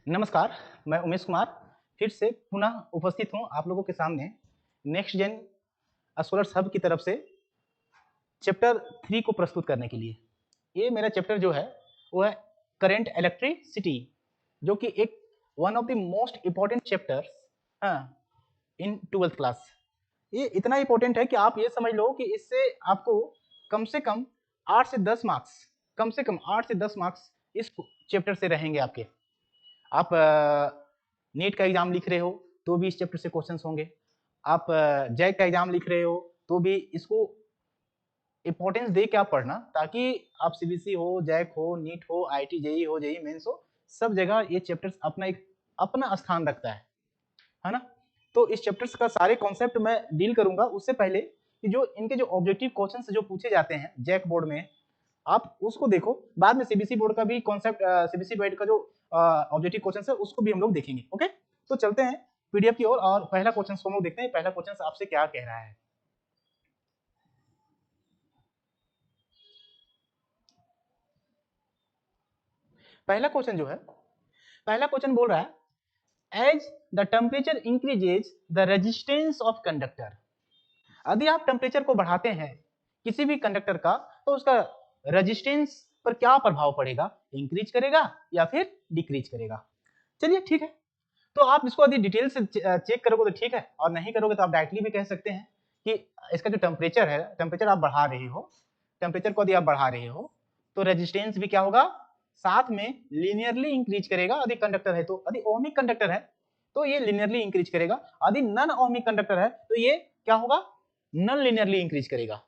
नमस्कार, मैं उमेश कुमार फिर से पुनः उपस्थित हूं आप लोगों के सामने नेक्स्ट जेन स्कॉलर्स हब की तरफ से चैप्टर 3 को प्रस्तुत करने के लिए। ये मेरा चैप्टर जो है वो है करंट इलेक्ट्रिसिटी, जो कि एक one of the most important chapters in 12th class. ये इतना इम्पोर्टेंट है कि आप ये समझ लो कि इससे आपको कम से कम 8 से 10 मार्क्स इस चैप्टर से रहेंगे आपके। आप नीट का एग्जाम लिख रहे हो तो भी इस चैप्टर से क्वेश्चंस होंगे, आप जैक का एग्जाम लिख रहे हो तो भी इसको इंपॉर्टेंस दे के आप पढ़ना, ताकि आप सीबीएसई हो, जैक हो, नीट हो, आईआईटी जेईई हो, जेईई मेंस हो, सब जगह ये चैप्टर्स अपना स्थान रखता है ना। तो इस चैप्टर्स का सारे कॉन्सेप्ट मैं डील करूंगा। उससे पहले कि जो इनके जो ऑब्जेक्टिव क्वेश्चंस जो पूछे जाते हैं जैक बोर्ड में, आप उसको देखो। बाद में सीबीएसई बोर्ड का भी कॉन्सेप्ट, सीबीएसई बोर्ड का जो ऑब्जेक्टिव क्वेश्चन है उसको भी हम लोग देखेंगे। ओके, तो चलते हैं पीडीएफ की ओर और पहला क्वेश्चन हम लोग देखते हैं। पहला क्वेश्चन आपसे क्या कह रहा है। पहला क्वेश्चन बोल रहा है as the temperature increases the resistance of conductor. यदि आप टेम्परेचर को बढ़ाते हैं किसी भी कंडक्टर का तो उसका रेजिस्टेंस पर क्या प्रभाव पड़ेगा, इंक्रीज करेगा या फिर डिक्रीज करेगा। चलिए ठीक है, तो आप इसको यदि डिटेल से चेक करोगे तो ठीक है, और नहीं करोगे तो आप डायरेक्टली भी कह सकते हैं कि इसका जो टेम्परेचर है, टेम्परेचर आप बढ़ा रहे हो, टेम्परेचर को यदि आप बढ़ा रहे हो तो रेजिस्टेंस भी क्या होगा, साथ में लीनियरली इंक्रीज करेगा। यदि कंडक्टर है तो, यदि ओमिक कंडक्टर है तो ये लीनियरली इंक्रीज करेगा, यदि नॉन ओमिक कंडक्टर है तो ये क्या होगा, नॉन लीनियरली इंक्रीज करेगा।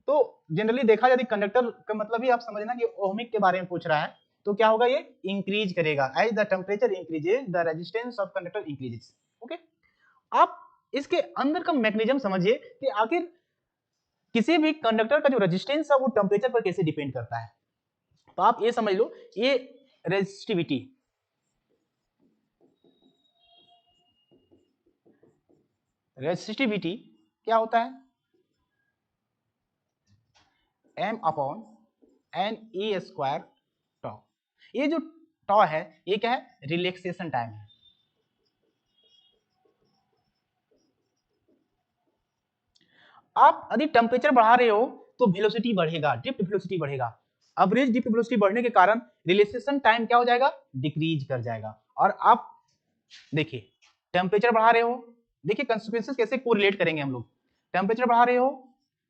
तो जनरली देखा जाए कंडक्टर का मतलब ही आप समझना कि ओमिक के बारे में पूछ रहा है, तो क्या होगा, ये इंक्रीज करेगा। As the temperature increases the resistance of conductor increases. Okay, आप इसके अंदर का मैकेनिज्म समझिए कि आखिर किसी भी कंडक्टर का जो रेजिस्टेंस है वो टेम्परेचर पर कैसे डिपेंड करता है। तो आप ये समझ लो, ये रेजिस्टिविटी, रेजिस्टिविटी क्या होता है, m upon n e square tau. ये जो टॉ है ये क्या है, रिलैक्सेशन टाइम है। आप यदि टेम्परेचर बढ़ा रहे हो तो वेलोसिटी बढ़ेगा, ड्रिफ्ट वेलोसिटी बढ़ेगा। एवरेज ड्रिफ्ट वेलोसिटी बढ़ने के कारण रिलैक्सेशन टाइम क्या हो जाएगा, डिक्रीज कर जाएगा। और आप देखिए टेम्परेचर बढ़ा रहे हो, देखिए कंसिक्वेंसेस कैसे कोरिलेट करेंगे हम लोग। टेम्परेचर बढ़ा रहे हो,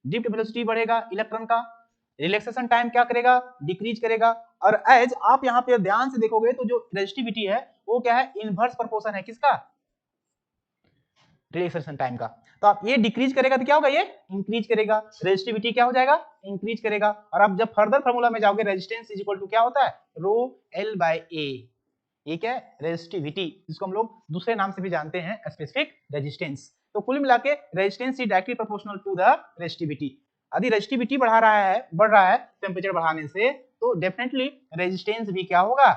ड्रिफ्ट वेलोसिटी बढ़ेगा इलेक्ट्रॉन का, रिलैक्सेशन टाइम क्या करेगा, डिक्रीज करेगा। और एज आप यहाँ पे ध्यान से देखोगे तो जो रेजिस्टिविटी है वो क्या है, इनवर्स प्रोपोर्शन है किसका, रिलैक्सेशन टाइम का। तो आप ये डिक्रीज करेगा तो क्या होगा, ये इंक्रीज करेगा, रेजिस्टिविटी क्या हो जाएगा, इंक्रीज करेगा। और आप जब फर्दर फार्मूला में जाओगे, रेजिस्टेंस इज इक्वल टू क्या होता है, रो एल बाय ए। ये क्या है, रेजिस्टिविटी, जिसको हम लोग दूसरे नाम से भी जानते हैं स्पेसिफिक रेजिस्टेंस। तो कुल मिला के resistance is directly proportional to the resistivity. यदि रेजिस्टिविटी बढ़ रहा है टेम्परेचर बढ़ाने से, तो डेफिनेटली रेजिस्टेंस भी क्या होगा,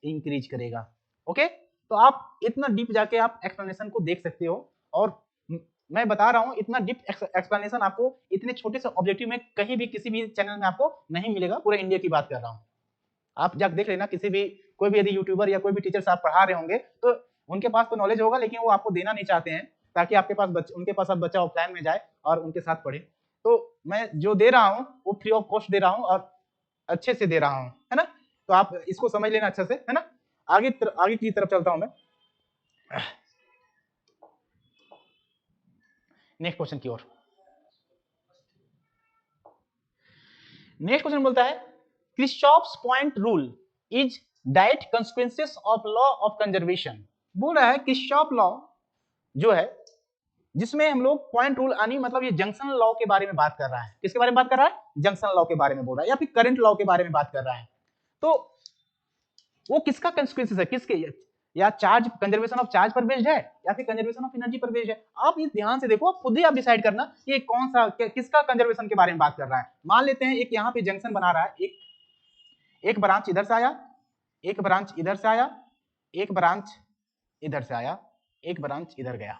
इंक्रीज करेगा। ओके, तो आप इतना डीप जाके आप एक्सप्लेनेशन को देख सकते हो। और मैं बता रहा हूं, इतना डीप एक्सप्लेनेशन आपको इतने छोटे से ऑब्जेक्टिव में कहीं भी किसी भी चैनल में आपको नहीं मिलेगा। पूरे इंडिया की बात कर रहा हूं, आप जाकर देख लेना। किसी भी कोई भी यदि यूट्यूबर या कोई भी टीचर आप पढ़ा रहे होंगे तो उनके पास तो नॉलेज होगा, लेकिन वो आपको देना नहीं चाहते हैं, ताकि आपके पास उनके पास अब बच्चा ऑफलाइन में जाए और उनके साथ पढ़े। तो मैं जो दे रहा हूँ वो फ्री ऑफ कॉस्ट दे रहा हूँ और अच्छे से दे रहा हूँ, है ना। तो आप इसको समझ लेना अच्छे से, है ना। आगे की तरफ चलता हूं मैं, नेक्स्ट क्वेश्चन की ओर। नेक्स्ट क्वेश्चन बोलता है Kirchhoff's point rule is direct consequences of law of conservation. बोल रहा है क्रिस्चॉफ लॉ जो है, जिसमें हम लोग पॉइंट रूल यानी मतलब ये जंक्शन लॉ के बारे में बात कर रहा है। किसके बारे में बात कर रहा है, जंक्शन लॉ के बारे में बोल रहा है, या फिर करंट लॉ के बारे में बात कर रहा है। तो वो किसका कंसेक्वेंसेस है, किसके, या चार्ज, कंजर्वेशन ऑफ चार्ज पर बेस्ड है या फिर कंजर्वेशन ऑफ एनर्जी पर बेस्ड है। आप ये ध्यान से देखो, आप खुद ही आप डिसाइड करना ये कौन सा किसका कंजर्वेशन के बारे में बात कर रहा है। मान लेते हैं एक यहाँ पे जंक्शन बना रहा है, एक ब्रांच इधर से आया, एक ब्रांच इधर से आया, एक ब्रांच इधर से आया, एक ब्रांच इधर गया।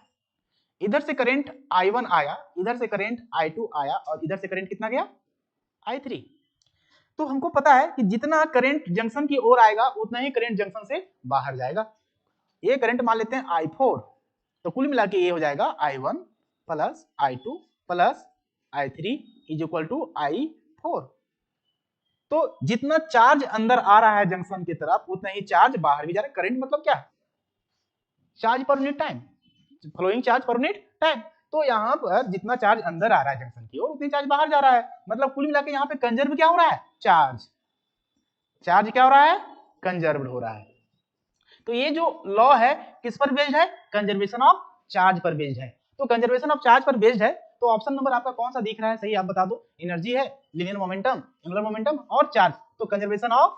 इधर से करंट I1 आया, इधर से करंट I2 आया, और इधर से करंट कितना गया, I3। तो हमको पता है कि जितना करंट जंक्शन की ओर आएगा उतना ही करंट जंक्शन से बाहर जाएगा। ये करंट मान लेते हैं I4, तो कुल मिला के ये हो जाएगा I1 plus I2 plus I3 is equal to I4। तो जितना चार्ज अंदर आ रहा है जंक्शन की तरफ उतना ही चार्ज बाहर भी जा रहा है। करंट मतलब क्या? Charge per unit time, flowing charge per unit time. तो यहाँ पर जितना चार्ज अंदर आ रहा है जंक्शन की ओर उतनी चार्ज बाहर जा रहा है। मतलब कुल मिला के यहाँ पे कंजर्व क्या हो रहा है? चार्ज। चार्ज क्या हो रहा है? कंजर्व्ड हो रहा है। तो ये जो लॉ है किस पर बेस्ड है? कंजर्वेशन ऑफ चार्ज पर बेस्ड है। तो कंजर्वेशन ऑफ चार्ज पर बेस्ड है, तो ऑप्शन नंबर आपका कौन सा दिख रहा है? सही आप बता दो। एनर्जी है, लीनियर मोमेंटम, एंगुलर मोमेंटम और चार्ज। तो conservation of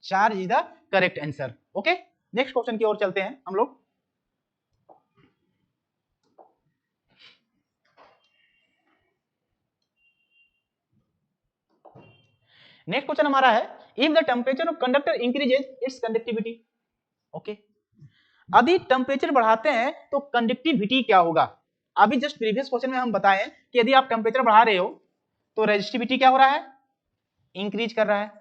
charge is the correct answer. Okay, next question की ओर चलते हैं हम लोग। नेक्स्ट क्वेश्चन हमारा है, if the temperature of conductor increases it's conductivity. Okay, यदि टेम्परेचर बढ़ाते हैं तो कंडक्टिविटी क्या होगा? अभी जस्ट प्रीवियस क्वेश्चन में हम बताएं कि यदि आप टेम्परेचर बढ़ा रहे हो तो रेजिस्टिविटी क्या हो रहा है? इंक्रीज कर रहा है।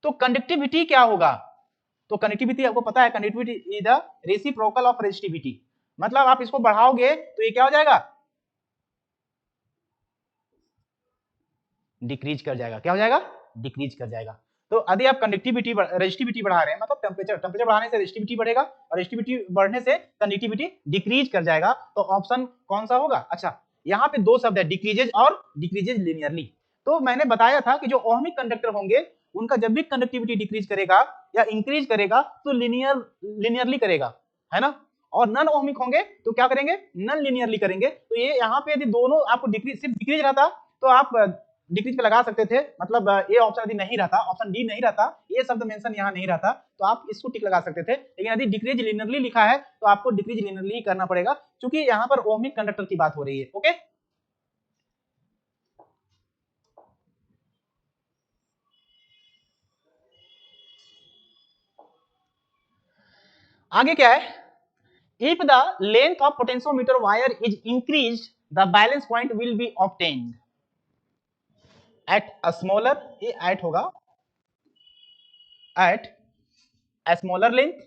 तो कंडक्टिविटी क्या होगा? तो कंडक्टिविटी आपको पता है, conductivity is the reciprocal of resistivity. मतलब आप इसको बढ़ाओगे तो ये क्या हो जाएगा? डिक्रीज कर जाएगा। क्या हो जाएगा? डिक्रीज कर जाएगा। तो यदि आप कंडक्टिविटी रेजिस्टिविटी बढ़ा रहे हैं, मतलब टेम्परेचर बढ़ाने से रेजिस्टिविटी बढ़ेगा और रेजिस्टिविटी बढ़ने से कंडक्टिविटी डिक्रीज कर जाएगा। तो ऑप्शन कौन सा होगा? अच्छा, यहाँ पे दो शब्द है, डिक्रीजेज और डिक्रीजेज लिनियरली। तो मैंने बताया था कि जो ओहमिक कंडक्टर होंगे उनका जब भी कंडक्टिविटी डिक्रीज करेगा या इंक्रीज करेगा तो लिनियरली करेगा, है ना। और नॉन ओहमिक होंगे तो क्या करेंगे? नॉन लिनियरली करेंगे। तो ये यहाँ पे यदि दोनों आपको डिक्रीज, सिर्फ डिक्रीज रहता तो आप डिक्रीज पे लगा सकते थे। मतलब ये ऑप्शन यदि नहीं रहता, ऑप्शन डी नहीं रहता, ये शब्द मेंशन यहाँ नहीं रहता, तो आप इसको टिक लगा सकते थे। लेकिन यदि डिक्रीज लिनियरली लिखा है तो आपको डिक्रीज लिनियरली करना पड़ेगा, क्योंकि यहाँ पर ओहमिक कंडक्टर की बात हो रही है। ओके, आगे क्या है? If the length of potentiometer wire is increased the balance point will be obtained at a smaller, ये एट होगा, eight a smaller length,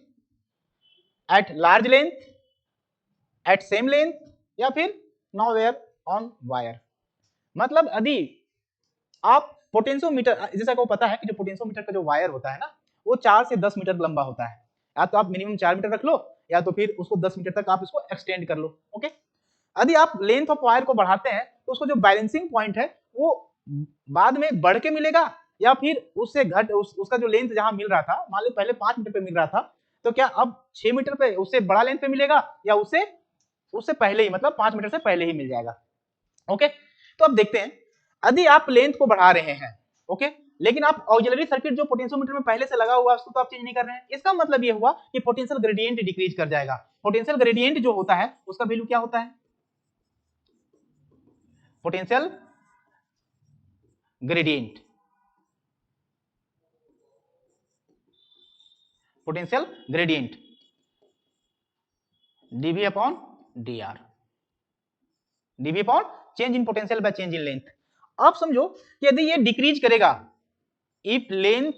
at large length, at same length या फिर nowhere on wire। मतलब यदि आप potentiometer, जैसा को पता है कि जो पोटेंशियोमीटर का जो वायर होता है ना वो 4 से 10 मीटर लंबा होता है। या तो आप मिनिमम 4 मीटर रख लो या तो फिर उसको 10 मीटर तक आप इसको एक्सटेंड कर लो। ओके, यदि आप लेंथ ऑफ वायर को बढ़ाते हैं तो उसको जो बैलेंसिंग पॉइंट है वो बाद में बढ़ के मिलेगा या फिर उससे घट, उसका जो लेंथ जहां मिल रहा था, मान लो पहले 5 मीटर पे मिल रहा था, तो क्या अब 6 मीटर पे उससे बड़ा लेंथ पे मिलेगा या उससे उससे पहले ही, मतलब 5 मीटर से पहले ही मिल जाएगा। ओके, तो अब देखते हैं, यदि आप लेंथ को बढ़ा रहे हैं, ओके, लेकिन आप ऑक्सिलरी सर्किट जो पोटेंशियोमीटर में पहले से लगा हुआ है उसको तो आप चेंज नहीं कर रहे हैं, इसका मतलब ये हुआ कि पोटेंशियल ग्रेडियंट डिक्रीज कर जाएगा। पोटेंशियल ग्रेडियंट जो होता है उसका वैल्यू क्या होता है? Potential gradient, potential gradient dV upon dr, dV upon change in potential by change in length. आप समझो कि यदि ये डिक्रीज करेगा, if length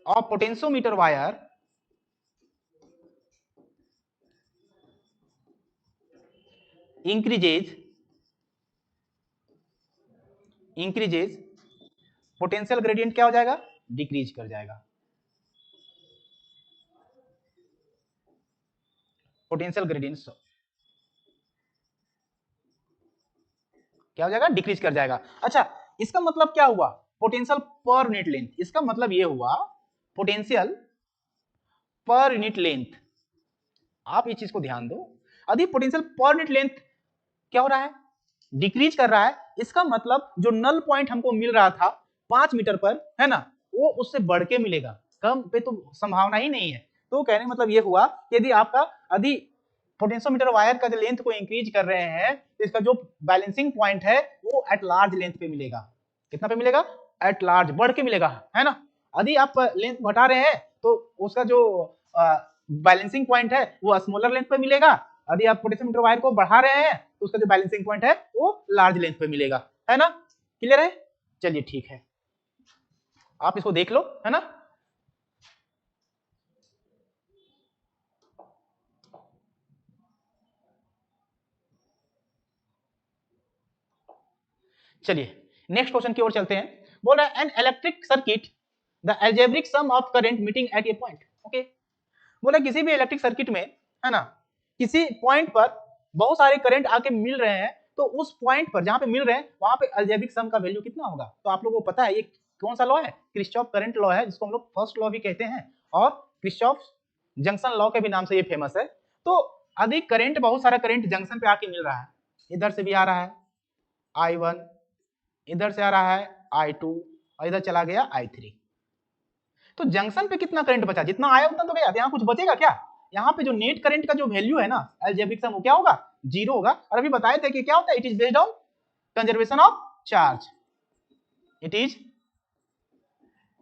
of potentiometer wire increases potential gradient क्या हो जाएगा? डिक्रीज कर जाएगा। पोटेंशियल ग्रेडियंट क्या हो जाएगा? डिक्रीज कर जाएगा। अच्छा, इसका मतलब क्या हुआ? पोटेंशियल पर यूनिट लेंथ, इसका मतलब ये हुआ पोटेंशियल पर यूनिट लेंथ। आप इस चीज को ध्यान दो, यदि पोटेंशियल पर यूनिट लेंथ क्या हो रहा है? डिक्रीज कर रहा है, इसका मतलब जो नल पॉइंट हमको मिल रहा था 5 मीटर पर, है ना, वो उससे बढ़ के मिलेगा, कम पे तो संभावना ही नहीं है। तो कहने मतलब ये हुआ कि यदि आपका यदि पोटेंशियोमीटर वायर का जो लेंथ को इंक्रीज कर रहे हैं तो इसका जो बैलेंसिंग पॉइंट है वो एट लार्ज लेंथ पे मिलेगा। कितना पे मिलेगा? एट लार्ज, बढ़ के मिलेगा, है ना। यदि आप लेंथ घटा रहे हैं तो उसका जो बैलेंसिंग पॉइंट है वो स्मॉलर लेंथ पे मिलेगा। यदि आप पोटेंशियोमीटर वायर को बढ़ा रहे हैं तो उसका जो बैलेंसिंग पॉइंट है वो लार्ज लेंथ पे मिलेगा, है ना। क्लियर है? चलिए ठीक है, आप इसको देख लो, है ना। चलिए नेक्स्ट क्वेश्चन की ओर चलते हैं। बोल रहा है an electric circuit the algebraic sum of current meeting at a point. Okay, बोला किसी भी इलेक्ट्रिक सर्किट में, है ना, किसी पॉइंट पर बहुत सारे करंट आके मिल रहे हैं, तो उस पॉइंट पर जहां पे मिल रहे हैं वहां पे अलजेब्रिक सम का वैल्यू कितना होगा। तो आप लोगों को पता है ये कौन सा लॉ है, किरचॉफ करंट लॉ है, जिसको हम लोग फर्स्ट लॉ भी कहते हैं और किरचॉफ जंक्शन लॉ के भी नाम से ये फेमस है। तो अधिक करंट, बहुत सारा करंट जंक्शन पे आके मिल रहा है, इधर से भी आ रहा है I1, इधर से आ रहा है I2 और इधर चला गया I3। तो जंक्शन पे कितना करंट बचा, जितना आया उतना तो गया, यहाँ कुछ बचेगा क्या। यहाँ पे जो नेट करंट का जो वैल्यू है ना अलजेब्रिक सम, वो क्या होगा, 0 होगा। और अभी बताए थे कि क्या होता है, it is based on conservation of charge, it is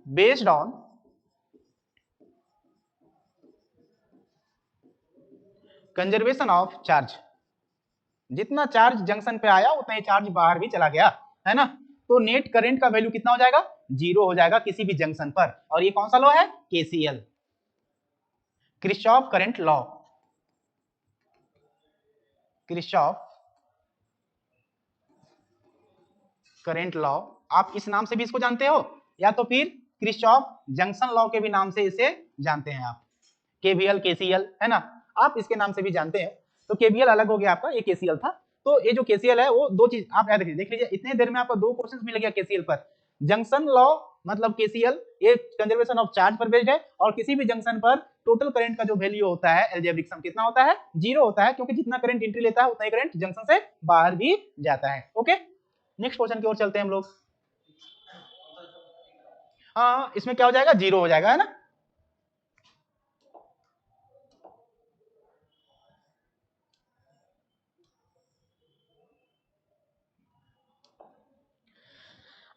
based on conservation of charge. जितना चार्ज जंक्शन पे आया उतना ही चार्ज बाहर भी चला गया, है ना। तो नेट करंट का वैल्यू कितना हो जाएगा, 0 हो जाएगा किसी भी जंक्शन पर। और ये कौन सा लॉ है, KCL, Kirchhoff current law, Kirchhoff current law. आप इस नाम से भी इसको जानते हो, या तो फिर किरचॉफ जंक्शन लॉ के भी नाम से इसे जानते हैं आप, केवीएल, केसीएल, है ना, आप इसके नाम से भी जानते हैं। तो केवीएल अलग हो गया आपका, ये केसीएल था। तो ये जो केसीएल है वो दो चीज आप याद रखिए, देख लीजिए इतने देर में आपको दो क्वेश्चंस मिल गया केसीएल पर। जंक्शन लॉ मतलब केसीएल, ये कंजर्वेशन ऑफ चार्ज पर बेस्ड है, और किसी भी जंक्शन पर टोटल करंट का जो वैल्यू होता है अलजेब्रिक सम कितना होता है, 0 होता है, क्योंकि जितना करंट एंट्री लेता है उतना ही करंट जंक्शन से बाहर भी जाता है। ओके, नेक्स्ट क्वेश्चन की ओर चलते हैं हम लोग। हाँ, इसमें क्या हो जाएगा, 0 हो जाएगा, है ना।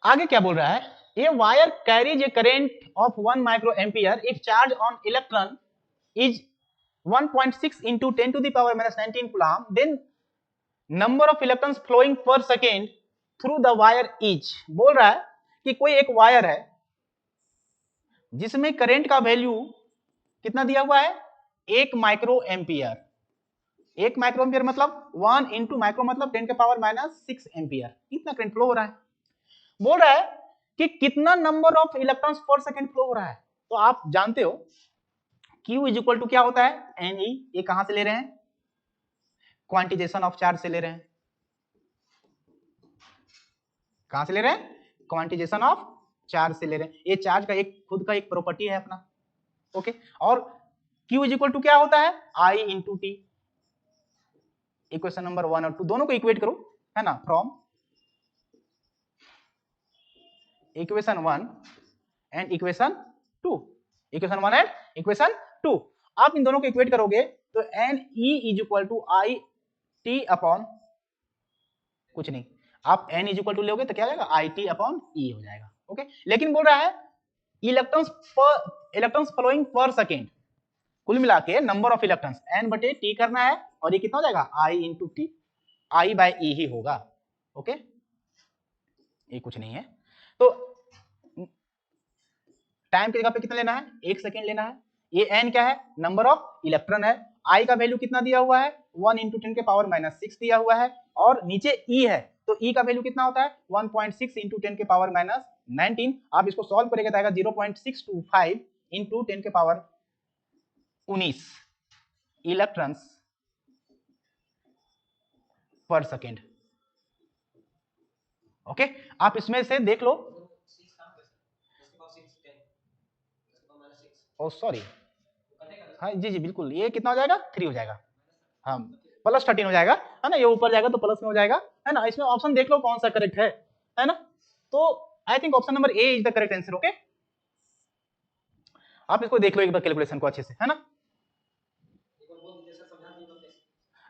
आगे क्या बोल रहा है, a wire carries a current of 1 micro ampere if charge on electron is 1.6 into 10 to the power minus 19 coulomb, then number of electrons flowing per second through the wire is। बोल रहा है कि कोई एक वायर है जिसमें current का value कितना दिया हुआ है, 1 माइक्रो एम्पियर। 1 माइक्रो एम्पियर मतलब 1 इंटू माइक्रो मतलब 10 के पावर माइनस 6 एम्पियर, इतना करंट फ्लो हो रहा है। बोल रहा है कि कितना नंबर ऑफ इलेक्ट्रॉन्स पर सेकंड फ्लो हो रहा है। तो आप जानते हो Q इज इक्वल टू क्या होता है, NE। ये कहां से ले रहे हैं, क्वांटिजेशन ऑफ चार्ज से ले रहे हैं। कहां से ले रहे हैं, क्वांटिजेशन ऑफ चार्ज से ले रहे हैं। ये चार्ज का एक खुद का एक प्रॉपर्टी है अपना। ओके, और Q इज इक्वल टू क्या होता है, I into T. Equation number 1 और 2 दोनों को इक्वेट करो, है ना, from equation 1 and equation 2, equation 1 and equation 2। आप इन दोनों को इक्वेट करोगे तो NE is equal to I T upon कुछ नहीं, आप N इज इक्वल टू लोगे तो क्या हो जाएगा, आई टी अपॉन ई हो जाएगा। ओके, लेकिन बोल रहा है इलेक्ट्रॉन्स फ्लोइंग पर सेकेंड, कुल मिला के नंबर ऑफ इलेक्ट्रॉन्स N बटे टी करना है, और ये कितना हो जाएगा, आई इंटू टी, आई बाय ई ही होगा। ओके, ये कुछ नहीं है। तो टाइम की जगह पे कितना लेना है, 1 सेकेंड लेना है। ये N क्या है, नंबर ऑफ इलेक्ट्रॉन है। I का वैल्यू कितना दिया हुआ है, 1 इंटू 10 के पावर माइनस 6 दिया हुआ है, और नीचे E है, तो E का वैल्यू कितना होता है, 1.6 इंटू 10 के पावर माइनस 19। आप इसको सॉल्व करेंगे तो आएगा 0.625 इंटू 10 के पावर 19 इलेक्ट्रॉन्स पर सेकेंड। ओके, आप इसमें से देख लो, ओ सॉरी, हाँ जी जी बिल्कुल, ये कितना हो जाएगा, 3 हो जाएगा, हाँ प्लस 13 हो जाएगा, है ना, ये ऊपर जाएगा तो प्लस में हो जाएगा, है ना। इसमें ऑप्शन देख लो कौन सा करेक्ट है ना। तो I think option number A is the correct answer. Okay, आप इसको देख लो एक बार कैलकुलेशन को अच्छे से, है ना।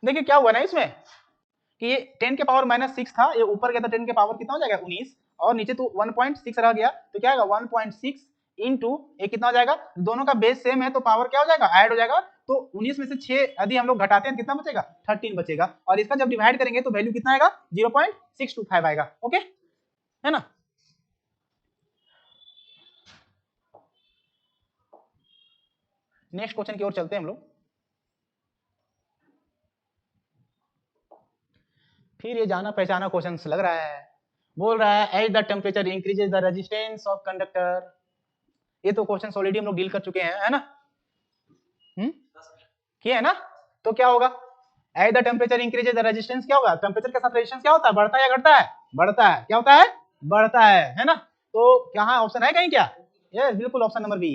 देखिए क्या हुआ ना इसमें कि ये 10 के पावर माइनस 6 था, ये ऊपर गया था 10 के पावर कितना हो जाएगा, 19, और नीचे तो 1.6 रह गया, तो क्या आएगा 1.6 इंटू ये कितना हो जाएगा, दोनों का बेस सेम है तो पावर क्या हो जाएगा, ऐड हो जाएगा। तो 19 में से 6 यदि हम लोग घटाते हैं कितना बचेगा, 13 बचेगा, और इसका जब डिवाइड करेंगे तो वैल्यू कितना आएगा, 0.625 आएगा। ओके, है ना। नेक्स्ट क्वेश्चन की ओर चलते हैं हम लोग। फिर ये जाना पहचाना क्वेश्चन लग रहा है। बोल रहा है as the temperature increases the resistance of conductor. ये तो क्वेश्चन ऑलरेडी हम लोग डील कर चुके हैं, है ना? किया है ना? तो क्या होगा, as the temperature increases the resistance, क्या होगा, टेम्परेचर के साथ रेजिस्टेंस क्या होता है, बढ़ता है या घटता है? बढ़ता है। क्या होता है? बढ़ता है ना? तो क्या ऑप्शन है कहीं क्या? ये बिल्कुल ऑप्शन नंबर बी,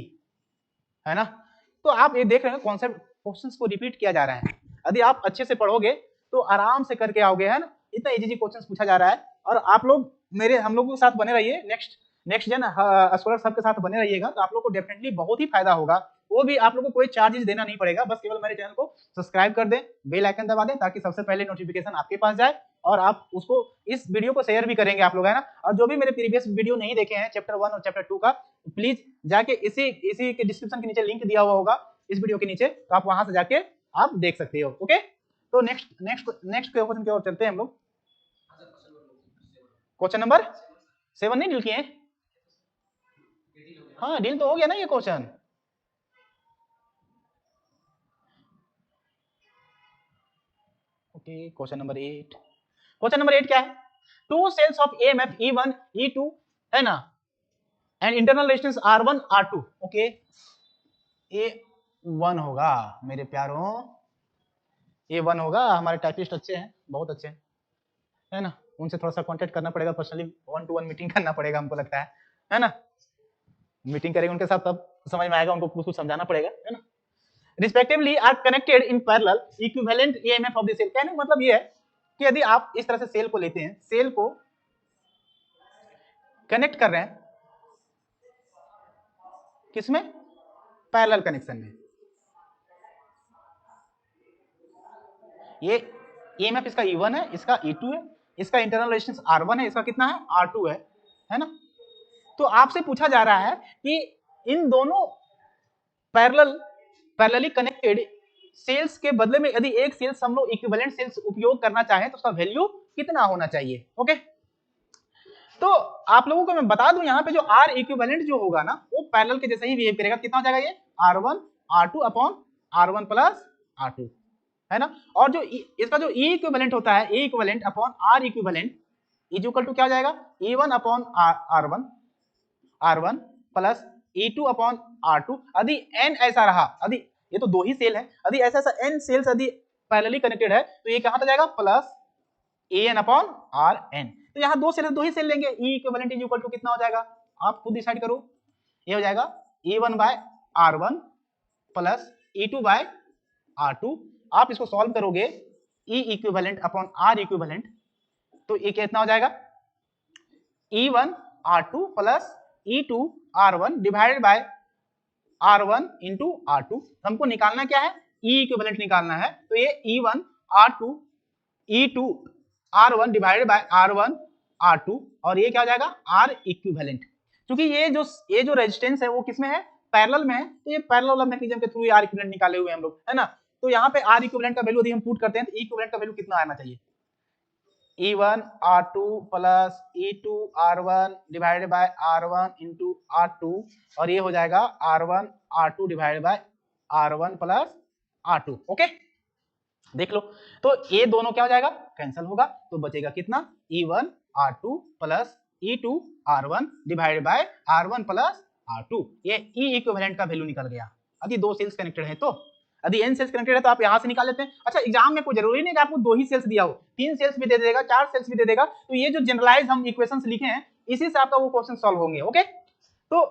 है ना? तो आप ये देख रहे हैं कॉन्सेप्ट, क्वेश्चंस को रिपीट किया जा रहा है। यदि आप अच्छे से पढ़ोगे तो आराम से करके आओगे, है ना? इतना इजी क्वेश्चंस पूछा जा रहा है। और आप लोग हम लोगों के साथ बने रहिए, नेक्स्ट जन स्कॉलर सब के साथ बने रहिएगा, तो आप लोग को डेफिनेटली बहुत ही फायदा होगा। वो भी आप लोग को कोई चार्जेस देना नहीं पड़ेगा, बस केवल मेरे चैनल को सब्सक्राइब कर दें, बेल आइकन दबा दें, ताकि सबसे पहले नोटिफिकेशन आपके पास जाए और आप उसको, इस वीडियो को शेयर भी करेंगे आप लोग, है ना? और जो भी मेरे प्रीवियस वीडियो नहीं देखे हैं चैप्टर 1 और चैप्टर 2 का, प्लीज जाके इसी के डिस्क्रिप्शन के नीचे लिंक दिया हुआ होगा इस वीडियो के नीचे, तो आप वहां से जाके आप देख सकते हो। ओके, तो नेक्स्ट क्वेश्चन की ओर चलते हैं हम लोग। क्वेश्चन नंबर 7 नहीं डील किए? हाँ, डील तो हो गया ना ये question. Okay, question number 8। Question number 8 क्या है? To sales of EMF E1 E2, है ना, and internal resistance R1 R2। Okay, A1 होगा मेरे प्यारों, A1 होगा। हमारे टाइपिस्ट अच्छे हैं, बहुत अच्छे हैं, है ना? उनसे थोड़ा सा कांटेक्ट करना पड़ेगा, पर्सनली 1-to-1 मीटिंग करना पड़ेगा हमको लगता है ना? मीटिंग करेंगे उनके साथ तब समझ में आएगा, उनको कुछ समझाना पड़ेगा, है ना? Respectively are connected in parallel equivalent EMF of the cell. कहने का मतलब ये है कि यदि आप इस तरह से सेल को लेते हैं, सेल को कनेक्ट कर रहे हैं, किसमें? पैरेलल कनेक्शन में। ये EMF इसका E1 है, इसका E2 है, इसका इंटरनल रेजिस्टेंस R1 है, इसका कितना है? R2 है ना? तो आपसे पूछा जा रहा है कि इन दोनों पैरेलली कनेक्टेड सेल्स के बदले में यदि एक सेल्स हम लोग इक्विवेलेंट सेल्स उपयोग करना चाहें तो उसका वैल्यू कितना होना चाहिए? ओके, तो आप लोगों को मैं बता दूं, यहाँ पे जो R इक्विवेलेंट जो होगा ना, वो पैरेलल के जैसा ही बिहेव करेगा। कितना हो जाएगा ये? R1 R2 upon R1 plus R2, है ना? और जो इसका जो E इक्विवेलेंट होता है, E equivalent upon R equivalent is equal to क्या हो जाएगा? E1 upon R1 plus E2 upon R2। यदि n ऐसा रहा, यदि ये तो दो ही सेल है, यदि ऐसा n सेल्स यदि पैरेलली कनेक्टेड है, तो ये कहां तक जाएगा? Plus AN upon RN। तो यहाँ दो ही सेल लेंगे, E equivalent is equal to कितना हो जाएगा? आप खुद डिसाइड करो। ये हो जाएगा E1 bye R1 plus E2 bye R2। आप इसको सॉल्व करोगे E equivalent upon R equivalent, तो ये कितना हो जाएगा? E1 R2 plus E2 R1 divided by R1 into R2। हमको निकालना क्या है? E इक्विवेलेंट निकालना है, तो ये E1 R2 E2 R1 divided by R1 R2, और ये क्या हो जाएगा? R equivalent. क्योंकि ये जो रेजिस्टेंस है वो किसमें है? पैरेलल में है, तो ये पैरेलल मैकेनिज्म के थ्रू R इक्विवेलेंट निकाले हुए हम लोग, है ना? तो यहाँ पे R इक्विवेलेंट का वैल्यू यदि हम पुट करते हैं तो E इक्विवेलेंट का वैल्यू कितना आना चाहिए? E1 R2 plus E2 R1 divided by R1 into R2, और ये हो जाएगा R1 R2 divided by R1 plus R2। Okay, देख लो, तो ये दोनों क्या हो जाएगा? कैंसिल होगा, तो बचेगा कितना? E1 R2 plus E2 R1 divided by R1 plus R2। ये E इक्विवेलेंट का वैल्यू निकल गया। यदि दो सेल्स कनेक्टेड है तो, यदि n सेल्स कनेक्टेड है तो आप यहां से निकाल लेते हैं। अच्छा, एग्जाम में कोई जरूरी नहीं कि आपको दो ही सेल्स दिया हो, 3 सेल्स भी दे देगा, 4 सेल्स भी दे देगा। तो ये जो जनरलाइज हम इक्वेशंस लिखे हैं, इसी से आपका वो क्वेश्चन सॉल्व होंगे। ओके, तो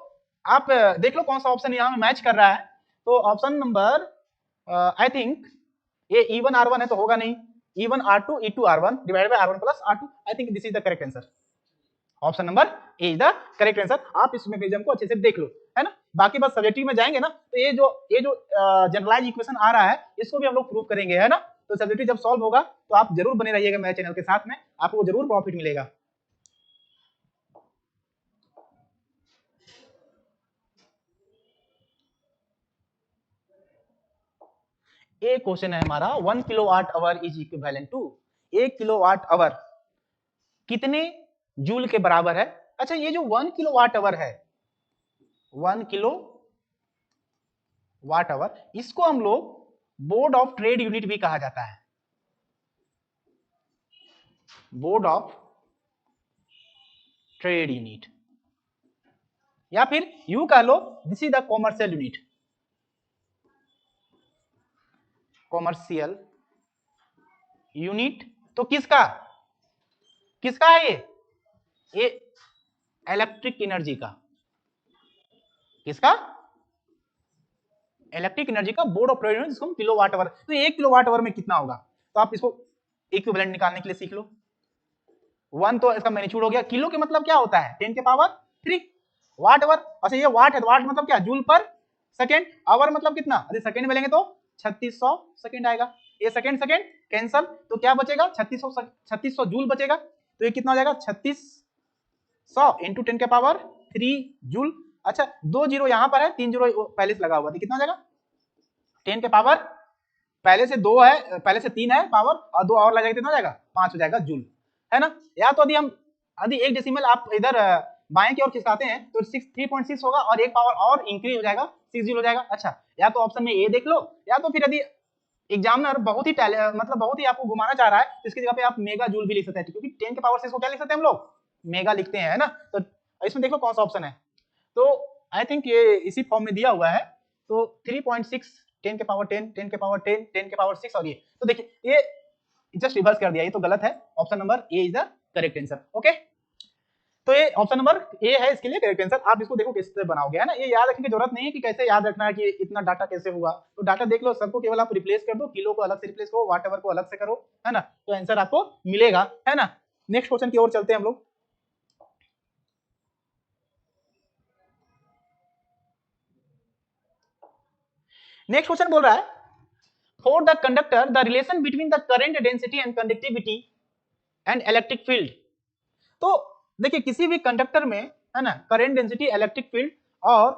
आप देख लो कौन सा ऑप्शन यहाँ में मैच कर रहा है। तो ऑप्शन नंबर आई थिंक ये E1 R1 है तो होगा नहीं, E1 R2 E2 R1 divided by R1 plus R2। I think this is the correct answer. Option number A is the correct answer. आप इस मैकेनिज्म को अच्छे से देख लो, है ना? बाकी बस सब्जेक्टिव में जाएंगे ना, तो ये जो जनरलाइज इक्वेशन आ रहा है, इसको भी हम लोग प्रूव करेंगे, है ना? तो सब्जेक्टिव जब सॉल्व होगा तो आप जरूर बने रहिएगा मेरे चैनल के साथ में, आपको जरूर प्रॉफिट मिलेगा। एक क्वेश्चन है हमारा, 1 kilowatt hour is equivalent to, 1 kilowatt hour कितने जूल के बराबर है? अच्छा, ये जो 1 किलोवाट आवर है, 1 किलो वाट आवर, इसको हम लोग बोर्ड ऑफ ट्रेड यूनिट भी कहा जाता है। बोर्ड ऑफ ट्रेड यूनिट, या फिर यू कह लो this is the commercial unit, commercial unit. तो किसका किसका है ये इलेक्ट्रिक एनर्जी का, किसका इलेक्ट्रिक एनर्जी का बोर्ड ऑफ ट्रेड यूनिट, जिसको हम किलोवाट आवर, तो 1 किलोवाट आवर में कितना होगा, तो आप इसको इक्विवेलेंट निकालने के लिए सीख लो। 1 तो इसका मैग्नीट्यूड हो गया, किलो के मतलब क्या होता है 10 के पावर 3, वाट आवर, अच्छा ये वाट है, वाट मतलब क्या जूल पर सेकेंड, आवर मतलब कितना, अरे सेकेंड में लेंगे तो 3600 सेकेंड आएगा, ये सेकेंड सेकेंड कैंसल, तो क्या बचेगा 3600 जूल बचेगा, तो ये कितना हो जाएगा 3600 इंटू 10 के पावर 3 जूल। अच्छा 2 जीरो यहाँ पर है, 3 जीरो पहले से लगा हुआ था, कितना हो जाएगा 10 के पावर, पहले से 2 है, पहले से 3 है पावर, और 2 और लगेगा कितना हो जाएगा 5 हो जाएगा जूल, है ना। या तो यदि एक डेसिमल आप इधर बाएं की ओर खिसकाते हैं तो 3.6 होगा, और एक पावर और इंक्रीज हो जाएगा 6 जूल हो जाएगा। अच्छा या तो ऑप्शन में ए देख लो, या तो फिर यदि एग्जामिनर बहुत ही मतलब बहुत ही आपको घुमाना चाह रहा है तो इसकी जगह पे आप मेगा जूल भी लिख सकते हैं, क्योंकि 10 के पावर 6 को क्या लिख सकते हैं हम लोग, मेगा लिखते हैं, है ना। तो इसमें देख लो कौन सा ऑप्शन है, तो आई थिंक ये इसी फॉर्म में दिया हुआ है, तो 3.6 10 के पावर 10 10 के पावर 10 10 के पावर 6, और ये तो देखिए ये जस्ट रिवर्स कर दिया, ये तो गलत है, option number A is the correct answer. Okay, तो ये ऑप्शन नंबर ए है इसके लिए करेक्ट आंसर। आप इसको देखो कैसे बनाओगे, है ना, ये याद रखने की जरूरत नहीं है कि कैसे याद रखना है कि इतना डाटा कैसे हुआ, तो डाटा देख लो, सबको केवल आप रिप्लेस कर दो, किलो को अलग से रिप्लेस करो, वाट आवर को अलग से करो, है ना, तो आंसर आपको मिलेगा, है ना। नेक्स्ट क्वेश्चन की ओर चलते हैं हम लोग। नेक्स्ट क्वेश्चन बोल रहा है for the conductor the relation between the current density and conductivity and electric field. तो देखिए किसी भी कंडक्टर में, है ना, करंट डेंसिटी, इलेक्ट्रिक फील्ड और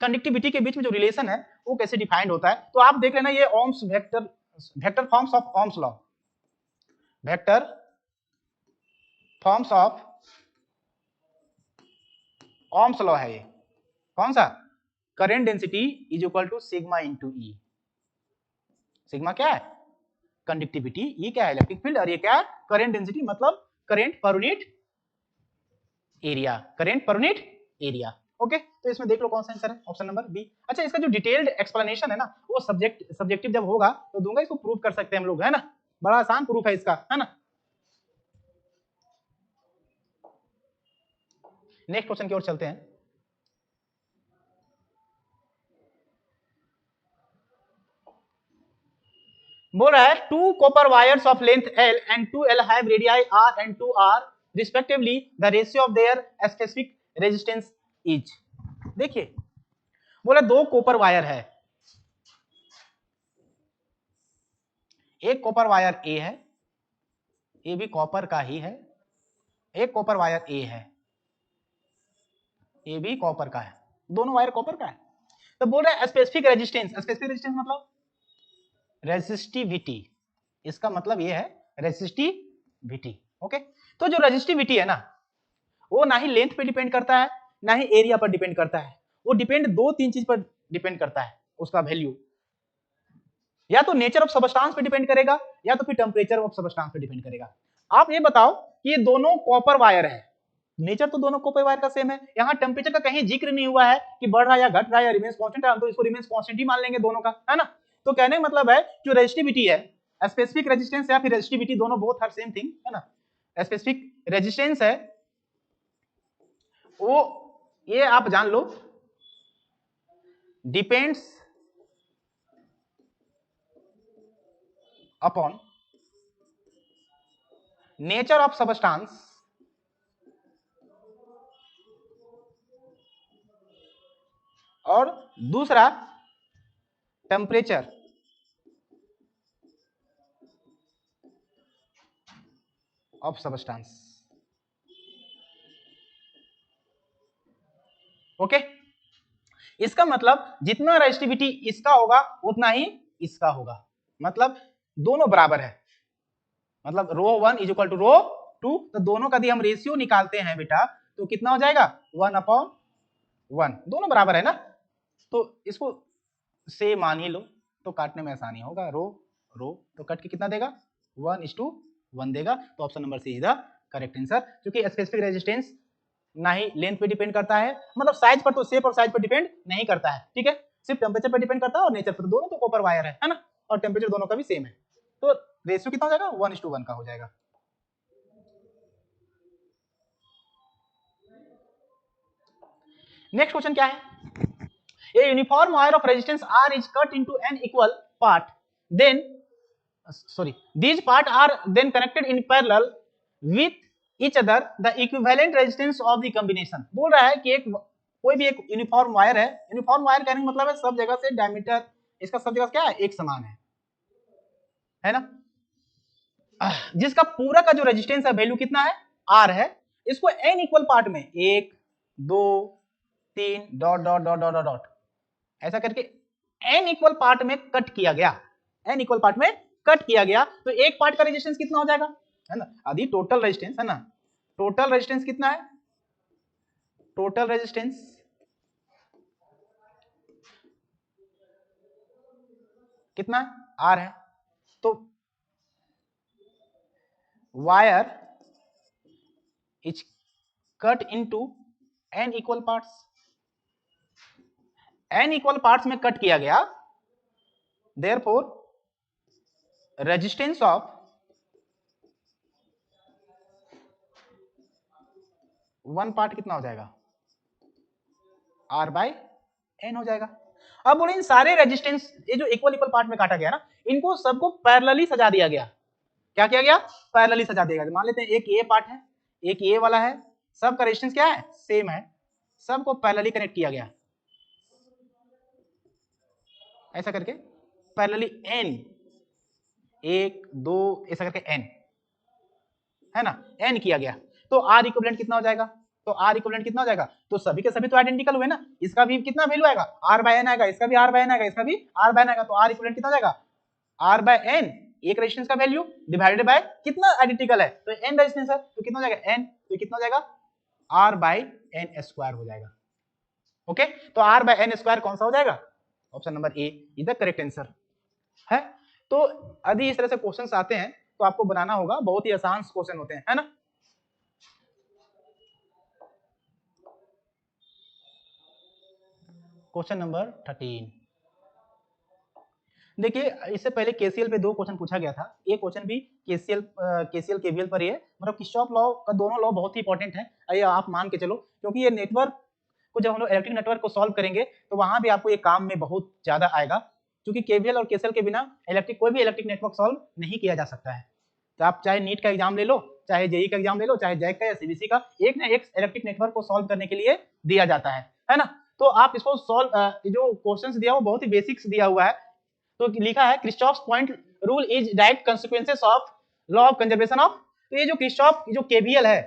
कंडक्टिविटी के बीच में जो रिलेशन है वो कैसे डिफाइंड होता है, तो आप देख लेना, ये Ohm's vector forms of Ohm's law, vector forms of Ohm's law है, ये कौन सा, current density is equal to sigma into E, sigma क्या है कंडक्टिविटी, ये क्या है इलेक्ट्रिक फील्ड, और ये क्या है करंट डेंसिटी, मतलब current per unit area, current per unit area. Okay, तो इसमें देख लो कौन सा आंसर है, ऑप्शन नंबर बी। अच्छा इसका जो डिटेल्ड एक्सप्लेनेशन है ना वो सब्जेक्टिव जब होगा तो दूंगा, इसको प्रूव कर सकते हैं हम लोग, है ना, बड़ा आसान प्रूफ है इसका, है ना। नेक्स्ट क्वेश्चन की ओर चलते हैं। बोल रहा है 2 copper wires of length L and 2L have radii R and 2R respectively, the ratio of their specific resistance is। देखिए बोला 2 कॉपर वायर है, एक कॉपर वायर A है, ये भी कॉपर का ही है, एक कॉपर वायर A है, ये भी कॉपर का है, दोनों वायर कॉपर का है। तो बोल रहा है स्पेसिफिक रेजिस्टेंस, स्पेसिफिक रेजिस्टेंस मतलब रेजिस्टिविटी, इसका मतलब ये है रेजिस्टिविटी। ओके, तो जो रेजिस्टिविटी है ना वो ना ही लेंथ पे डिपेंड करता है ना ही एरिया पर डिपेंड करता है, वो डिपेंड 2-3 चीज पर डिपेंड करता है, उसका वैल्यू या तो नेचर ऑफ सबस्टेंस पे डिपेंड करेगा या तो फिर टेम्परेचर ऑफ सबस्टेंस पे डिपेंड करेगा। आप ये बताओ कि ये दोनों कॉपर वायर है, नेचर तो दोनों कॉपर वायर का सेम है, यहाँ टेम्परेचर का कहीं जिक्र नहीं हुआ है कि बढ़ रहा है या घट रहा है या रिमेंस कांस्टेंट है, हम तो इसको रिमेंस कांस्टेंट ही मान लेंगे दोनों का, है ना। तो कहने का मतलब है जो रेजिस्टिविटी है, स्पेसिफिक रेजिस्टेंस या फिर रेजिस्टिविटी, दोनों बोथ आर सेम थिंग, है ना। स्पेसिफिक रेजिस्टेंस है वो, ये आप जान लो, depends upon nature of substance और दूसरा टेम्परेचर ऑफ सबस्टेंस। ओके, इसका मतलब जितना रेजिस्टिविटी इसका होगा उतना ही इसका होगा, मतलब दोनों बराबर है, मतलब ρ1 इज इक्वल टू ρ2, तो दोनों का यदि हम रेशियो निकालते हैं बेटा तो कितना हो जाएगा 1/1, दोनों बराबर है ना, तो इसको से मान ही लो तो काटने में आसानी होगा, रो रो तो कट के कितना देगा 1:1 देगा, तो option number C is the correct answer, क्योंकि स्पेसिफिक रेजिस्टेंस ना ही लेंथ पे डिपेंड करता है, मतलब साइज पर तो शेप और साइज पर डिपेंड नहीं करता है, ठीक है, सिर्फ टेम्परेचर पर डिपेंड करता है और नेचर पर, दोनों तो कॉपर वायर है ना, और टेम्परेचर दोनों का भी सेम है, तो रेशियो कितना हो जाएगा 1:1 का हो जाएगा। नेक्स्ट क्वेश्चन क्या है, a uniform wire of resistance R is cut into n equal part, then these part are then connected in parallel with each other, the equivalent resistance of the combination। बोल रहा है कि एक कोई भी एक यूनिफॉर्म वायर है, uniform wire कहने का मतलब है सब जगह से डायमीटर इसका सब जगह क्या है, एक समान है ना, जिसका पूरा का जो रेजिस्टेंस है वैल्यू कितना है R है, इसको n इक्वल पार्ट में 1 2 3 dot dot dot dot dot ऐसा करके n इक्वल पार्ट में कट किया गया, n इक्वल पार्ट में कट किया गया, तो एक पार्ट का रेजिस्टेंस कितना हो जाएगा, है ना, आदि टोटल रेजिस्टेंस है ना, टोटल रेजिस्टेंस कितना है, टोटल रेजिस्टेंस कितना है R है, तो wire is cut into n equal parts, n equal parts में कट किया गया, therefore resistance of one part कितना हो जाएगा R/n हो जाएगा। अब बोले इन सारे रेजिस्टेंस ये जो इक्वल इक्वल पार्ट में काटा गया ना, इनको सबको पैरेलली सजा दिया गया, क्या किया गया, पैरेलली सजा दिया गया, मान लेते हैं एक ये पार्ट है एक ये वाला है, सबका रेजिस्टेंस क्या है सेम है, सबको पैरेलली कनेक्ट किया गया, ऐसा करके पैरेलली n 1 2 ऐसा करके n है ना, n किया गया, तो R इक्विवेलेंट कितना हो जाएगा, तो R इक्विवेलेंट कितना हो जाएगा, तो सभी के सभी तो आइडेंटिकल हुए ना, इसका भी कितना वैल्यू आएगा R/n आएगा, इसका भी R/n आएगा, इसका भी R/n आएगा, तो R इक्विवेलेंट कितना हो जाएगा R/n, एक रेजिस्टेंस का वैल्यू डिवाइडेड बाय कितना आइडेंटिकल है, तो n रेजिस्टेंस है तो कितना हो जाएगा n, तो कितना हो जाएगा R/n² हो जाएगा, ओके, तो R/n² कौन सा हो जाएगा, option number A is the correct answer है। तो यदि इस तरह से क्वेश्चंस आते हैं तो आपको बनाना होगा, बहुत ही आसान क्वेश्चन होते हैं, है ना। क्वेश्चन नंबर 13, देखिए इससे पहले केसीएल पे 2 क्वेश्चन पूछा गया था, ये क्वेश्चन भी केसीएल केवीएल पर ही है, मतलब किरचॉफ लॉ का दोनों लॉ बहुत ही इंपॉर्टेंट है, ये आप मान के चलो, क्योंकि ये नेटवर्क को जब हम लोग इलेक्ट्रिक नेटवर्क को सॉल्व करेंगे तो वहां भी आपको ये काम में बहुत ज्यादा आएगा, क्योंकि केवीएल और केसीएल के बिना कोई भी इलेक्ट्रिक नेटवर्क सॉल्व नहीं किया जा सकता है, तो आप चाहे नीट का एग्जाम ले लो, चाहे जेई का एग्जाम ले लो, चाहे जैक का या सीबीसी का, एक ना एक इलेक्ट्रिक नेटवर्क को सॉल्व करने के लिए दिया जाता है ना, तो आप इसको सॉल्व, जो क्वेश्चंस दिया वो बहुत ही बेसिक्स दिया हुआ है, तो लिखा है Kirchhoff point rule is direct consequences of law of conservation of, तो ये जो किरचॉफ जो केवीएल है,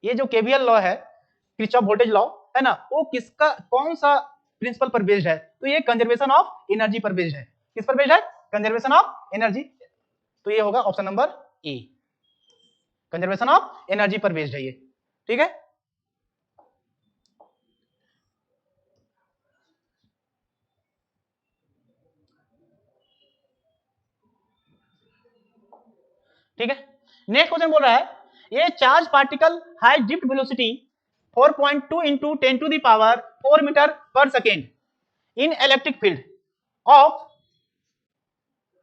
ये जो केवीएल लॉ है किरचॉफ वोल्टेज लॉ है ना, वो किसका कौन सा प्रिंसिपल पर बेस्ड है, तो ये कंजर्वेशन ऑफ एनर्जी पर बेस्ड है, किस पर बेस्ड है, कंजर्वेशन ऑफ एनर्जी, तो ये होगा option number A, conservation of energy पर बेस्ड है ये, ठीक है। ठीक है, नेक्स्ट क्वेश्चन बोल रहा है, ये charge particle high drift velocity 4.2 into 10 to the power 4 metre per second in electric field of,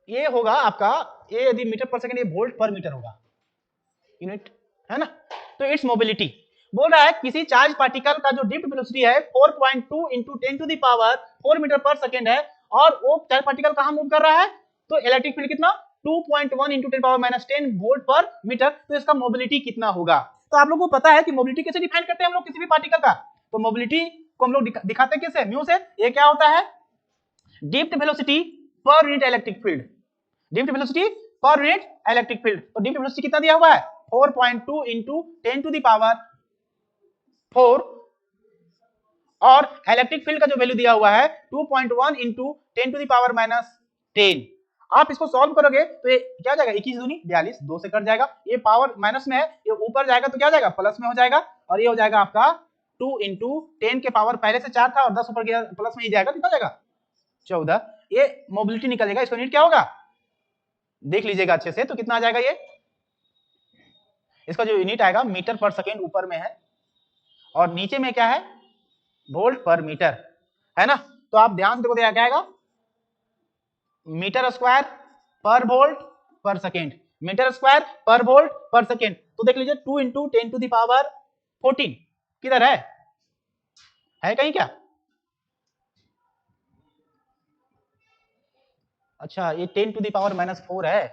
ये होगा आपका, ये यदि मीटर पर सेकेंड, ये वोल्ट पर मीटर होगा यूनिट, है ना, तो इट्स मोबिलिटी, बोल रहा है किसी चार्ज पार्टिकल का जो ड्रिफ्ट वेलोसिटी है 4.2 into 10 to the power 4 metre per second है, और वो चार्ज पार्टिकल कहां मूव कर रहा है, तो इलेक्ट्रिक फील्ड कितना 2.1 into 10⁻⁻10 वोल्ट पर मीटर, तो इसका मोबिलिटी कितना होगा, तो आप लोगों को पता है कि मोबिलिटी कैसे डिफाइन करते हैं हम लोग किसी भी पार्टिकल का, तो मोबिलिटी को हम लोग दिखाते हैं किससे, म्यू से, ये क्या होता है drift velocity per unit electric field, drift velocity per unit electric field, तो ड्रिफ्ट वेलोसिटी कितना दिया हुआ है 4.2 into 10 to the power 4, और इलेक्ट्रिक फील्ड का जो वैल्यू दिया हुआ है 2.1 into 10 to the power -10, आप इसको सॉल्व करोगे तो ये क्या हो जाएगा 21 दूनी 42, 2 से कट जाएगा, ये पावर माइनस में है, ये ऊपर जाएगा तो क्या हो जाएगा प्लस में हो जाएगा, और ये हो जाएगा आपका 2 into 10 के पावर पहले से 4 था और 10 ऊपर गया प्लस में ही जाएगा, कितना जाएगा 14, ये मोबिलिटी निकल जाएगा, इसको यूनिट क्या होगा देख लीजिएगा अच्छे से, तो कितना आ जाएगा ये इसका जो यूनिट आएगा मीटर पर सेकेंड ऊपर में है और नीचे में क्या है, वोल्ट पर मीटर, है ना। तो आप ध्यान से देखो, क्या आएगा, मीटर स्क्वायर पर वोल्ट पर सेकेंड, मीटर स्क्वायर पर वोल्ट पर सेकेंड। तो देख लीजिए 2 × 10⁻14 किधर है कहीं क्या? अच्छा, ये 10⁻⁻4 है,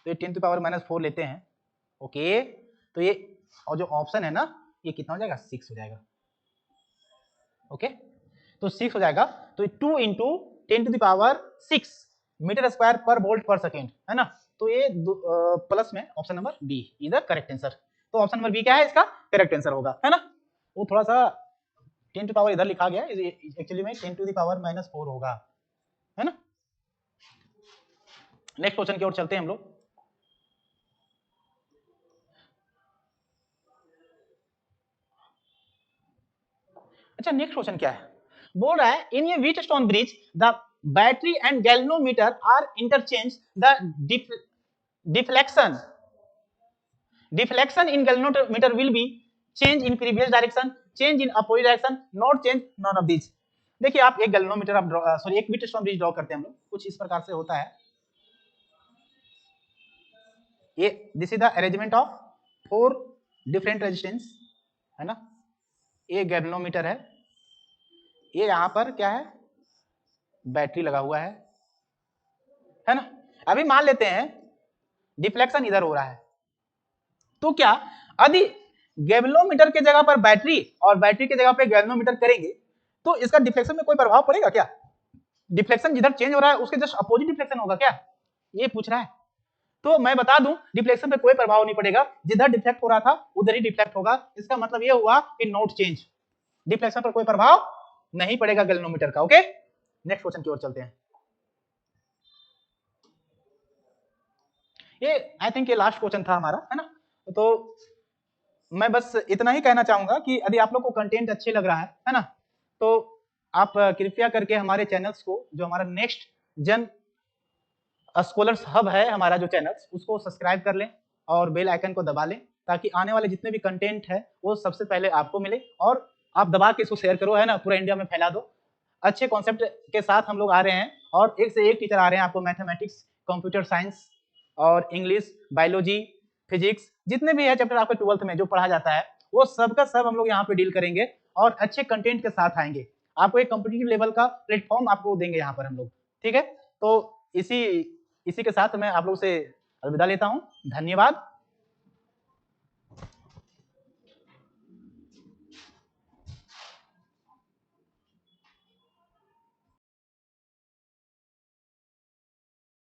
तो ये 10⁻⁻4 लेते हैं। ओके, तो ये और जो ऑप्शन है ना, ये कितना हो जाएगा, 6 हो जाएगा। ओके, तो 6 हो जाएगा। तो 2 × 10⁻6 मीटर स्क्वायर पर वोल्ट पर सेकेंड, है ना। तो ये प्लस में ऑप्शन नंबर बी इधर करेक्ट आंसर। तो ऑप्शन नंबर बी क्या है, इसका करेक्ट आंसर होगा, है ना। वो थोड़ा सा 10 टू पावर इधर लिखा गया, एक्चुअली में 10⁻⁻4 होगा, है ना। नेक्स्ट क्वेश्चन की ओर चलते हैं हम लोग। अच्छा, नेक्स्ट क्वेश्चन क्या है, बोल रहा है in a Wheatstone bridge the battery and galvanometer are interchange, the deflection in galvanometer will be change in previous direction, change in opposite direction, not change none of these। देखिए, आप एक galvanometer आप sorry एक Wheatstone bridge draw करते हैं हम लोग, कुछ इस प्रकार से होता है। ये this is the arrangement of 4 different resistance, है ना। ये गैल्वेनोमीटर है, ये यहां पर क्या है, बैटरी लगा हुआ है ना। अभी मान लेते हैं डिफ्लेक्शन इधर हो रहा है, तो क्या यदि गैल्वेनोमीटर के जगह पर बैटरी और बैटरी की जगह पे गैल्वेनोमीटर करेंगे तो इसका डिफ्लेक्शन में कोई प्रभाव पड़ेगा क्या? डिफ्लेक्शन जिधर चेंज हो रहा है उसके जस्ट अपोजिट डिफ्लेक्शन होगा क्या, ये पूछ रहा है। तो मैं बता दूं, डिफ्लेक्शन पे कोई प्रभाव नहीं पड़ेगा, जिधर डिफ्लेक्ट हो रहा था उधर ही डिफ्लेक्ट होगा। इसका मतलब ये हुआ कि नॉट चेंज, डिफ्लेक्शन पर कोई प्रभाव नहीं पड़ेगा गैल्वेनोमीटर का। ओके, नेक्स्ट क्वेश्चन की ओर चलते हैं। ये आई थिंक ये लास्ट क्वेश्चन था हमारा, है ना। तो मैं बस इतना ही कहना चाहूंगा कि यदि आप लोग को कंटेंट अच्छे लग रहा है ना, तो आप कृपया करके हमारे चैनल्स को, जो हमारा नेक्स्ट जन स्कॉलर्स हब है हमारा जो चैनल्स, उसको सब्सक्राइब कर लें और बेल आइकन को दबा लें, ताकि आने वाले जितने भी कंटेंट है वो सबसे पहले आपको मिले। और आप दबा के इसको शेयर करो, है ना, पूरा इंडिया में फैला दो। अच्छे कॉन्सेप्ट के साथ हम लोग आ रहे हैं और एक से एक टीचर आ रहे हैं आपको, मैथमेटिक्स, कंप्यूटर साइंस और इंग्लिश, बायोलॉजी, फिजिक्स, जितने भी है चैप्टर आपके 12th में जो पढ़ा जाता है, वो सब का सब हम लोग यहाँ पे डील करेंगे और अच्छे कंटेंट के साथ आएंगे। आपको एक कॉम्पिटिटिव लेवल का प्लेटफॉर्म आपको देंगे यहाँ पर हम लोग, ठीक है। तो इसी के साथ मैं आप लोग से अलविदा लेता हूँ। धन्यवाद।